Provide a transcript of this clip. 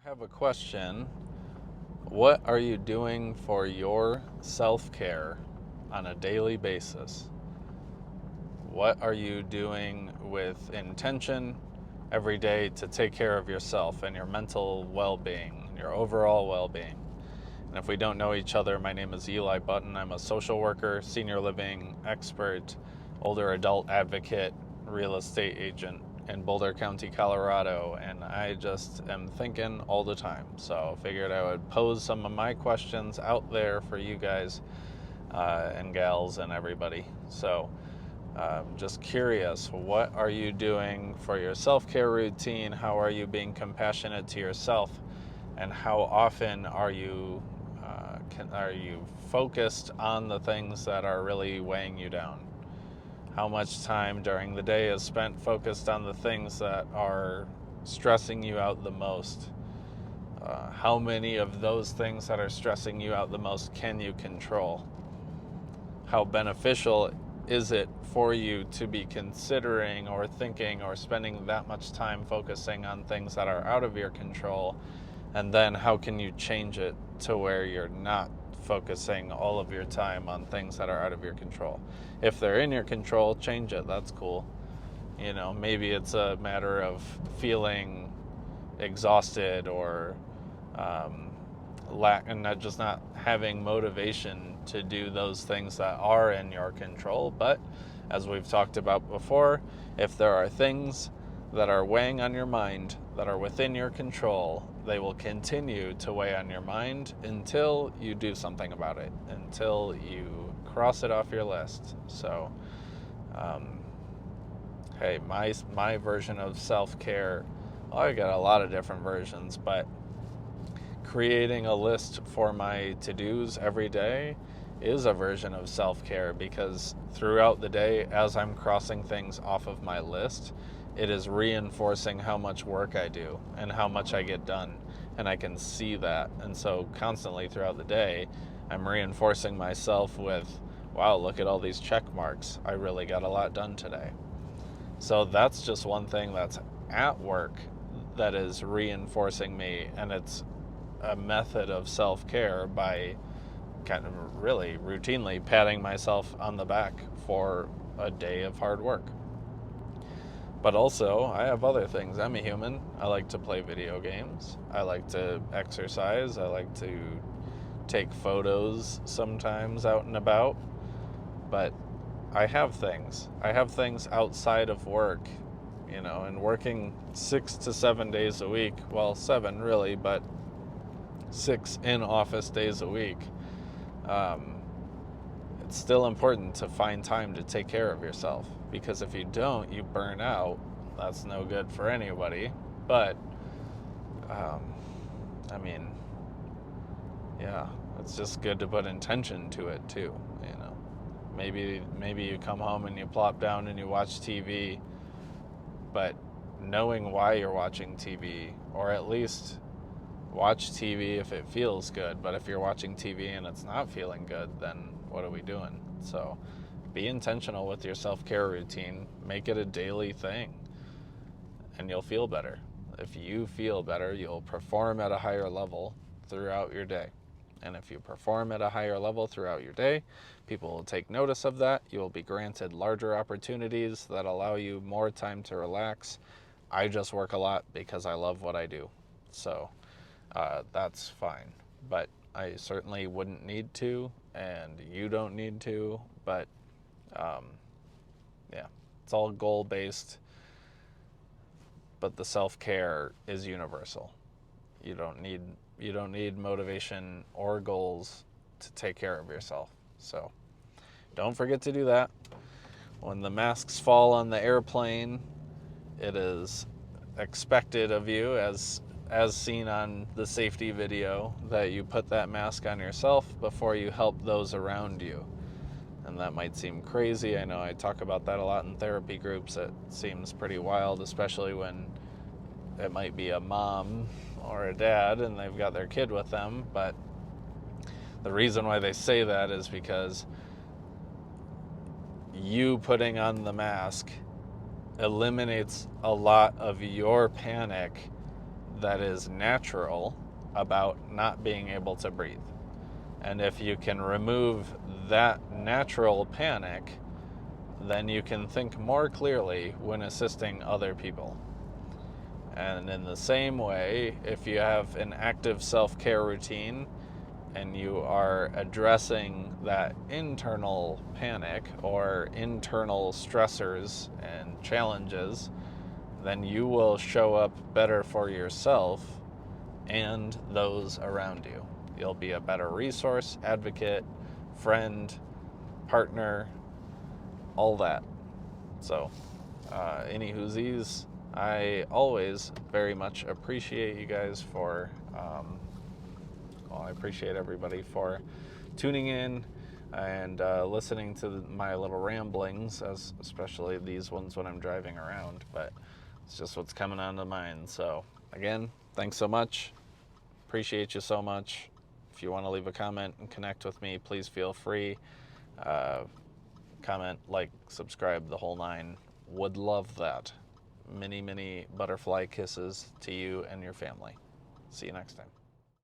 Have a question. What are you doing for your self care on a daily basis? What are you doing with intention every day to take care of yourself and your mental well being, your overall well being? And if we don't know each other, my name is Eli Button. I'm a social worker, senior living expert, older adult advocate, real estate agent in Boulder County, Colorado, and I just am thinking all the time. So figured I would pose some of my questions out there for you guys and gals and everybody. So just curious, what are you doing for your self-care routine? How are you being compassionate to yourself? And how often are you focused on the things that are really weighing you down? How much time during the day is spent focused on the things that are stressing you out the most? How many of those things that are stressing you out the most can you control? How beneficial is it for you to be considering or thinking or spending that much time focusing on things that are out of your control? And then how can you change it to where you're not focusing all of your time on things that are out of your control? If they're in your control, change it. That's cool. You know, maybe it's a matter of feeling exhausted or and not having motivation to do those things that are in your control. But as we've talked about before, if there are things that are weighing on your mind that are within your control, they will continue to weigh on your mind until you do something about it, until you cross it off your list. So, hey, my version of self-care, well, I got a lot of different versions, but creating a list for my to-dos every day is a version of self-care, because throughout the day, as I'm crossing things off of my list, it is reinforcing how much work I do and how much I get done, and I can see that. And so constantly throughout the day, I'm reinforcing myself with, wow, look at all these check marks. I really got a lot done today. So that's just one thing that's at work that is reinforcing me, and it's a method of self-care by kind of really routinely patting myself on the back for a day of hard work. But also, I have other things. I'm a human. I like to play video games. I like to exercise. I like to take photos sometimes out and about. But I have things. I have things outside of work, you know, and working 6 to 7 days a week. Well, 7 really, but 6 in-office days a week. It's still important to find time to take care of yourself, because if you don't, you burn out. That's no good for anybody. But I mean, yeah, it's just good to put intention to it too, you know. Maybe you come home and you plop down and you watch TV, but knowing why you're watching TV, or at least watch TV if it feels good. But if you're watching TV and it's not feeling good, then what are we doing? So be intentional with your self-care routine. Make it a daily thing, and you'll feel better. If you feel better, you'll perform at a higher level throughout your day. And if you perform at a higher level throughout your day, people will take notice of that. You will be granted larger opportunities that allow you more time to relax. I just work a lot because I love what I do. So that's fine. But I certainly wouldn't need to, and you don't need to. But yeah, it's all goal-based. But the self-care is universal. You don't need motivation or goals to take care of yourself. So don't forget to do that. When the masks fall on the airplane, it is expected of you, as seen on the safety video, that you put that mask on yourself before you help those around you. And that might seem crazy. I know I talk about that a lot in therapy groups. It seems pretty wild, especially when it might be a mom or a dad and they've got their kid with them. But the reason why they say that is because you putting on the mask eliminates a lot of your panic that is natural about not being able to breathe. And if you can remove that natural panic, then you can think more clearly when assisting other people. And in the same way, if you have an active self-care routine and you are addressing that internal panic or internal stressors and challenges, then you will show up better for yourself and those around you. You'll be a better resource, advocate, friend, partner, all that. So, any whoosies, I always very much appreciate you guys for, I appreciate everybody for tuning in and listening to my little ramblings, especially these ones when I'm driving around, but it's just what's coming onto mind. So, again, thanks so much. Appreciate you so much. If you want to leave a comment and connect with me, please feel free. Comment, like, subscribe, the whole nine. Would love that. Many, many butterfly kisses to you and your family. See you next time.